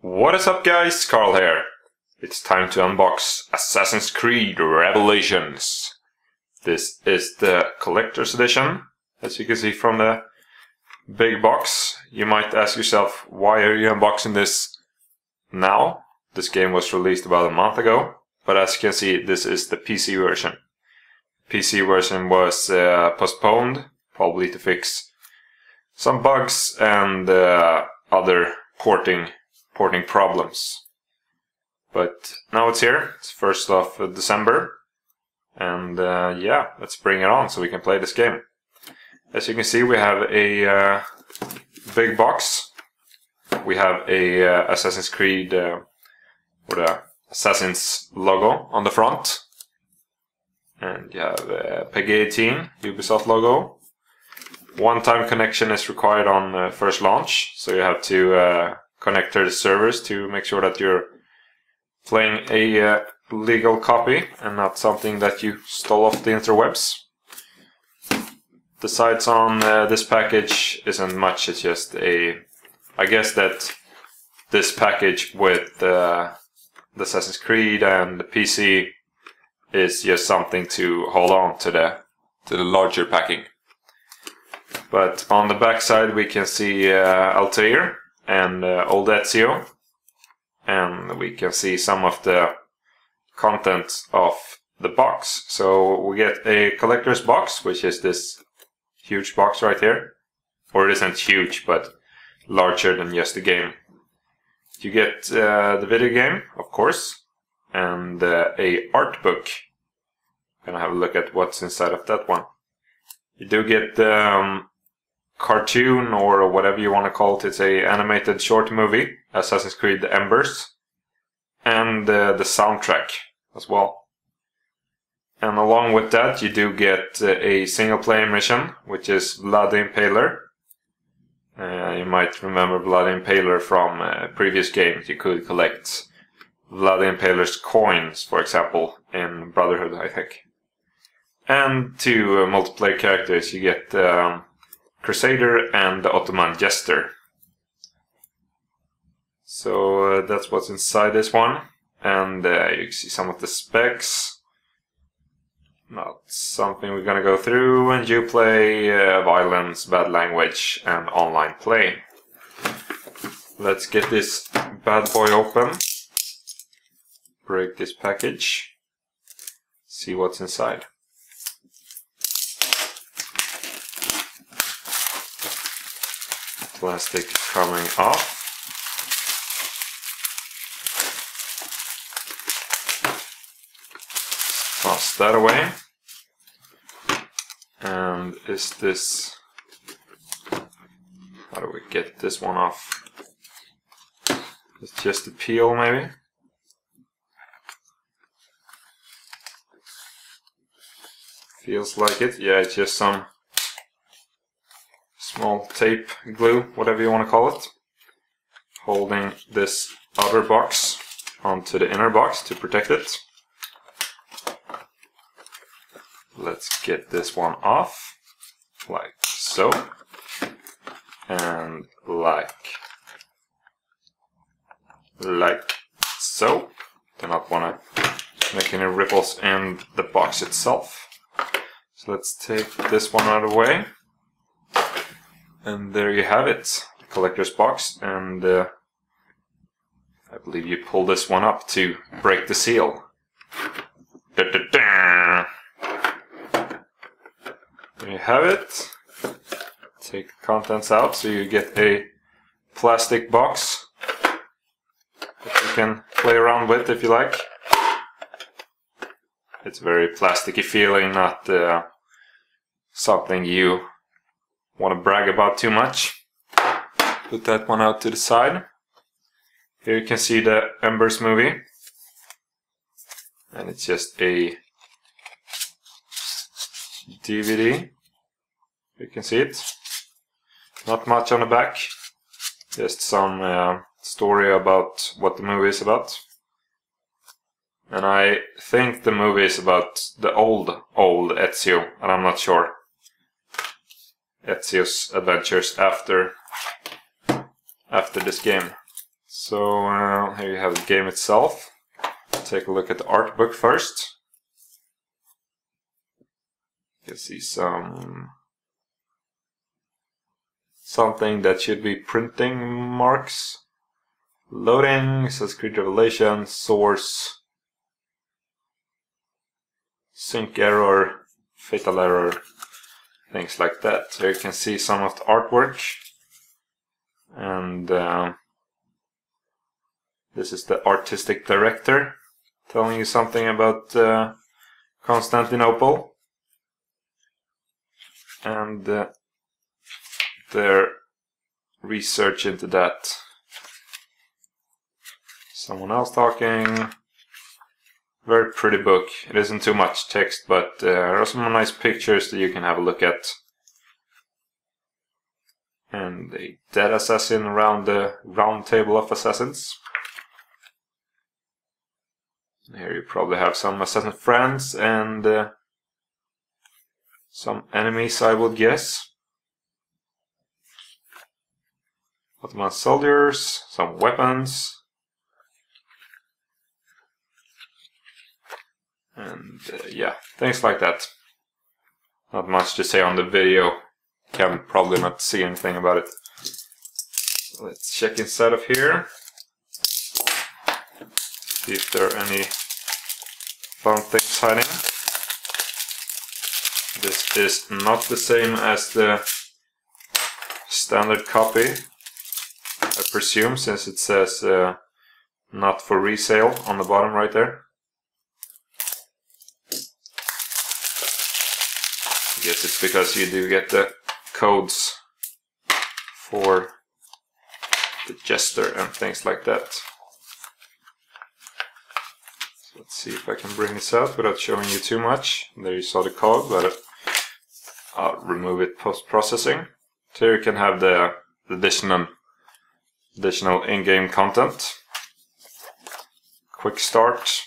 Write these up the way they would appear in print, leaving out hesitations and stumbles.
What is up, guys? Carl here. It's time to unbox Assassin's Creed Revelations. This is the collector's edition, as you can see from the big box. You might ask yourself, why are you unboxing this now? This game was released about a month ago, but as you can see, this is the PC version. PC version was postponed, probably to fix some bugs and other porting problems. But now it's here. It's 1st of December, and yeah, let's bring it on so we can play this game. As you can see, we have a big box. We have a Assassin's Creed with a Assassin's logo on the front, and you have a PEGI 18 Ubisoft logo. One-time connection is required on first launch, so you have to connect to the servers to make sure that you're playing a legal copy and not something that you stole off the interwebs. The sides on this package isn't much. It's just I guess that this package with the Assassin's Creed and the PC is just something to hold on to the larger packing. But on the back side we can see Altair and old Ezio, and we can see some of the content of the box. So we get a collector's box, which is this huge box right here. Or it isn't huge, but larger than just the game. You get the video game, of course, and a art book. I'm gonna have a look at what's inside of that one. You do get cartoon, or whatever you want to call it. It's a animated short movie, Assassin's Creed The Embers, and the soundtrack as well. And along with that you do get a single player mission, which is Vlad the Impaler. You might remember Vlad the Impaler from previous games. You could collect Vlad the Impaler's coins, for example, in Brotherhood, I think. And two multiplayer characters. You get Crusader and the Ottoman Jester. So that's what's inside this one, and you can see some of the specs. Not something we're gonna go through. And you play violence, bad language, and online play. Let's get this bad boy open. Break this package. See what's inside. Plastic coming off. Toss that away. And is this... how do we get this one off? It's just a peel, maybe? Feels like it. Yeah, it's just some small tape, glue, whatever you want to call it, holding this outer box onto the inner box to protect it. Let's get this one off, like so, and like so. Do not want to make any ripples in the box itself. So let's take this one out of the way. And there you have it, the collector's box, and I believe you pull this one up to break the seal. Da, da, da. There you have it. Take the contents out, so you get a plastic box that you can play around with if you like. It's very plasticky feeling, not something you want to brag about too much. Put that one out to the side. Here you can see the Embers movie, and it's just a DVD. You can see it. Not much on the back, just some story about what the movie is about. And I think the movie is about the old Ezio, and I'm not sure. Ezio's adventures after this game. So here you have the game itself. Take a look at the art book first. You can see something that should be printing marks. Loading, Assassin's Creed Revelations, source, sync error, fatal error, things like that. Here you can see some of the artwork, and this is the artistic director telling you something about Constantinople and their research into that. Someone else talking. Very pretty book. It isn't too much text, but there are some nice pictures that you can have a look at. And a dead assassin around the round table of assassins. Here you probably have some assassin friends and some enemies, I would guess. Ottoman soldiers, some weapons. And yeah, things like that. Not much to say on the video. Can probably not see anything about it. So let's check inside of here. See if there are any fun things hiding. This is not the same as the standard copy, I presume, since it says not for resale on the bottom right there. I guess it's because you do get the codes for the Jester and things like that. So let's see if I can bring this out without showing you too much. There you saw the code, but I'll remove it post-processing. So here you can have the additional in-game content, quick start,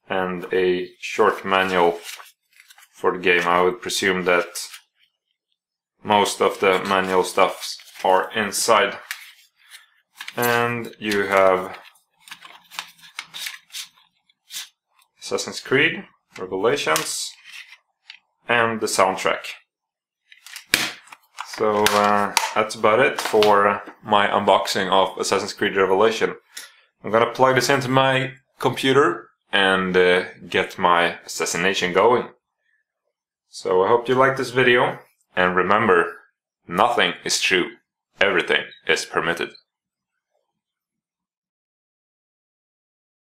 and a short manual for the game. I would presume that most of the manual stuff are inside. And you have Assassin's Creed Revelations and the soundtrack. So that's about it for my unboxing of Assassin's Creed Revelation. I'm gonna plug this into my computer and get my assassination going. So I hope you liked this video, and remember, nothing is true, everything is permitted.